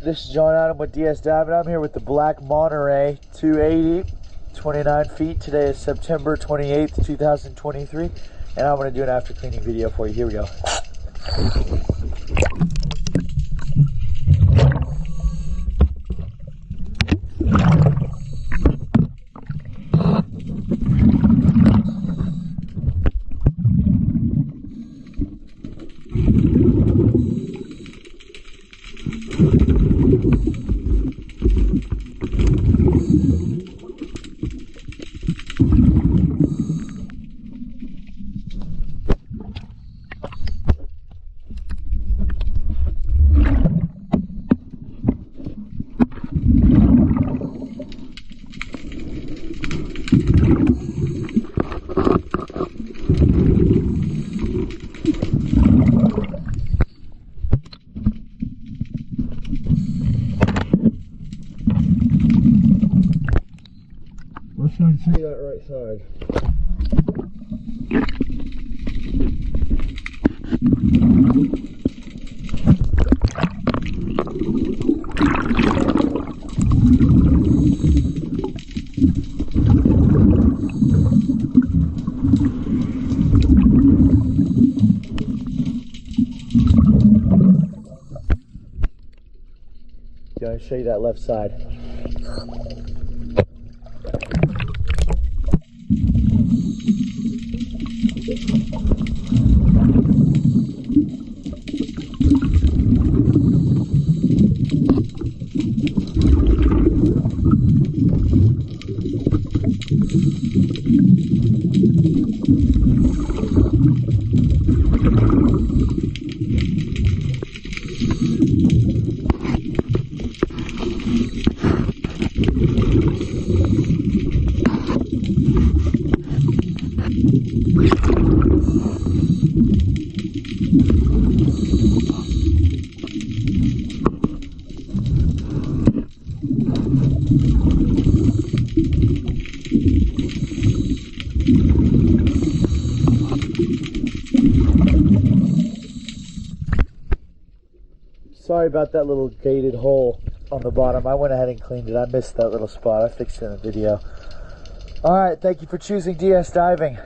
This is John Adam with DS Diving. I'm here with the black Monterey 280, 29 feet. Today is September 28th, 2023, and I'm going to do an after cleaning video for you. Here we go. Let's try and see that right side. Going to show you that left side. Sorry about that little gated hole on the bottom. I went ahead and cleaned it. I missed that little spot. I fixed it in the video. Alright, thank you for choosing DS Diving.